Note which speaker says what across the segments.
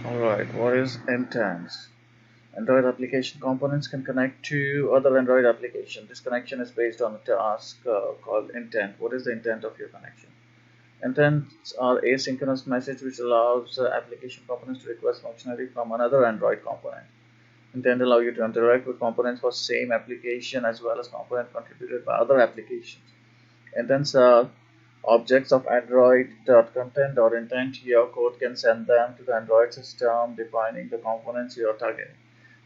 Speaker 1: Alright, what is intents? Android application components can connect to other Android application. This connection is based on a task called intent. What is the intent of your connection? Intents are asynchronous message which allows application components to request functionality from another Android component. Intent allow you to interact with components for same application as well as component contributed by other applications. Intents are objects of Android.content.intent. Your code can send them to the Android system defining the components you are targeting.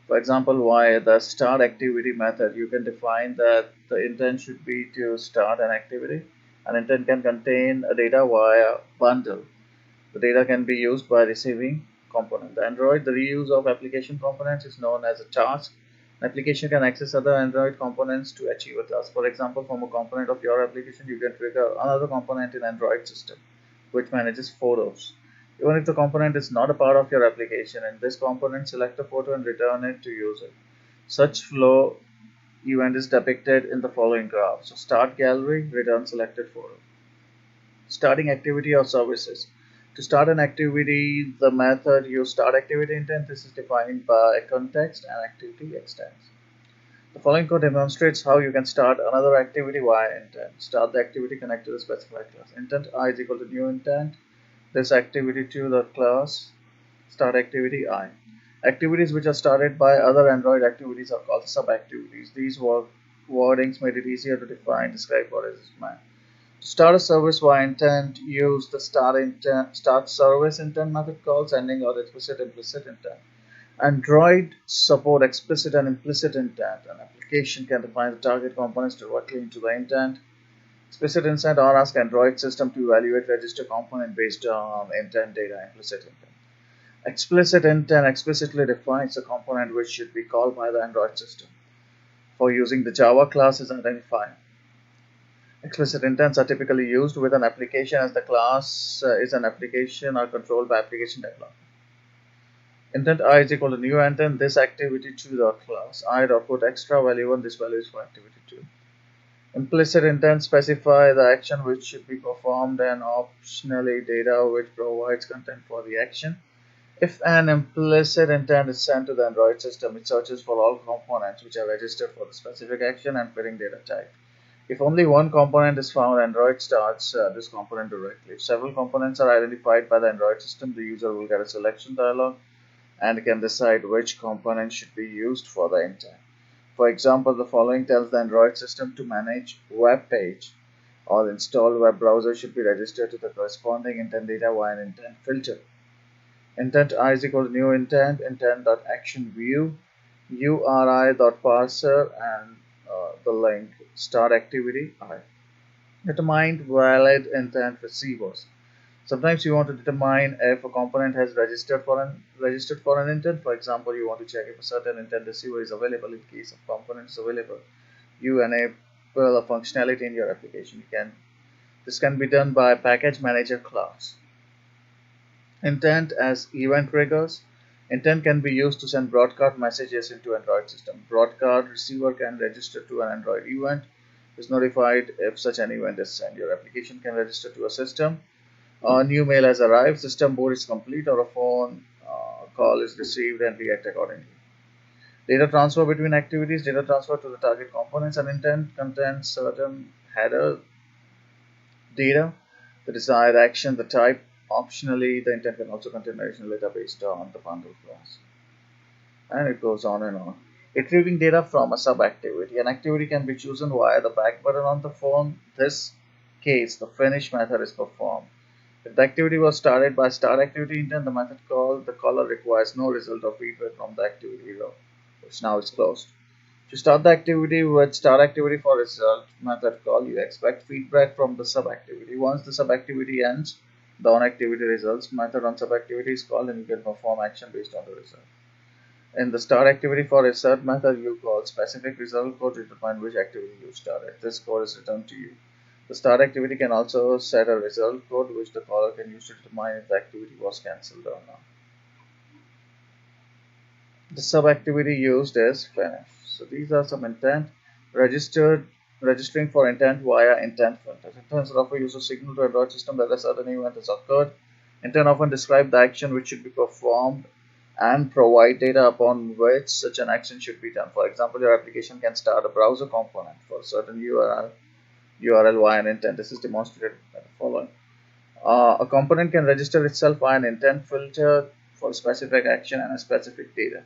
Speaker 1: For example, via the start activity method, you can define that the intent should be to start an activity. An intent can contain a data via bundle. The data can be used by receiving component. The Android, the reuse of application components is known as a task. An application can access other Android components to achieve a task. For example, from a component of your application, you can trigger another component in Android system, which manages photos. Even if the component is not a part of your application, in this component, select a photo and return it to user. Such flow event is depicted in the following graph. So start gallery, return selected photo. Starting activity or services. To start an activity, the method use start activity intent. This is defined by context and activity extends. The following code demonstrates how you can start another activity via intent. Start the activity connect to the specified class. Intent I is equal to new intent. This activity to the class start activity I. Activities which are started by other Android activities are called sub-activities. These wordings made it easier to define, describe what is meant. To start a service via intent, use the start service intent method call, sending out explicit implicit intent. Android support explicit and implicit intent. An application can define the target components directly into the intent. Explicit intent or ask Android system to evaluate register component based on intent data. Implicit intent. Explicit intent explicitly defines a component which should be called by the Android system. For using the Java class is identifier. Explicit intents are typically used with an application as the class is an application or controlled by application developer. Intent I is equal to new intent, this activity to the class. I dot put extra value and this value is for activity 2. Implicit intent specify the action which should be performed and optionally data which provides content for the action. If an implicit intent is sent to the Android system, it searches for all components which are registered for the specific action and fitting data type. If only one component is found, Android starts this component directly. If several components are identified by the Android system, the user will get a selection dialog and can decide which component should be used for the intent. For example, the following tells the Android system to manage web page or installed web browser should be registered to the corresponding intent data via an intent filter. Intent I is equal to new intent, intent.action view, URI.parser, and the link start activity I. Determined valid intent receivers. Sometimes you want to determine if a component has registered for an intent. For example, you want to check if a certain intent receiver is available. In case of component is available, you enable a functionality in your application. This can be done by package manager class. Intent as event triggers. Intent can be used to send broadcast messages into Android system. Broadcast receiver can register to an Android event, is notified if such an event is sent. Your application can register to a system. A new mail has arrived, system boot is complete, or a phone call is received and react accordingly. Data transfer between activities. Data transfer to the target components. An intent contains certain header data, the desired action, the type. Optionally, the intent can also contain additional data based on the bundle class. And it goes on and on. Retrieving data from a sub-activity. An activity can be chosen via the back button on the phone. In this case, the finish method is performed. If the activity was started by start activity intent, the method called the caller requires no result or feedback from the activity row, which now is closed. To start the activity with start activity for result method call, you expect feedback from the sub-activity. Once the sub-activity ends, the on-activity results method on sub-activity is called and you can perform action based on the result. In the start activity for result method, you call specific result code to determine which activity you started. This code is returned to you. The start activity can also set a result code which the caller can use to determine if the activity was cancelled or not. The sub-activity used is finish. So these are some intent. Registering for intent via intent filters. Intents offer user signal to Android system that a certain event has occurred. Intent often describes the action which should be performed and provide data upon which such an action should be done. For example, your application can start a browser component for certain URL via an intent. This is demonstrated by the following. A component can register itself via an intent filter for a specific action and a specific data.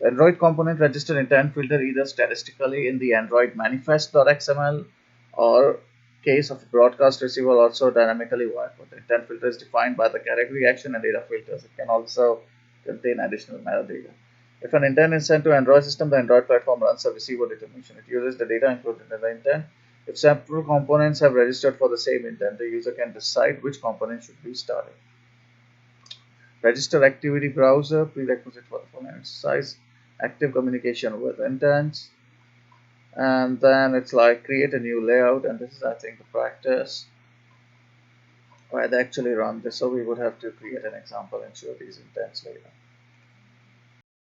Speaker 1: The Android component register intent filter either statistically in the Android manifest.xml or case of broadcast receiver also dynamically via code. The intent filter is defined by the category action and data filters. It can also contain additional metadata. If an intent is sent to Android system, the Android platform runs a receiver determination. It uses the data included in the intent. If several components have registered for the same intent, the user can decide which component should be started. Register activity browser, prerequisite for the following exercise, active communication with intents, and then it's like create a new layout, and this is I think the practice where they actually run this, so we would have to create an example and show these intents later.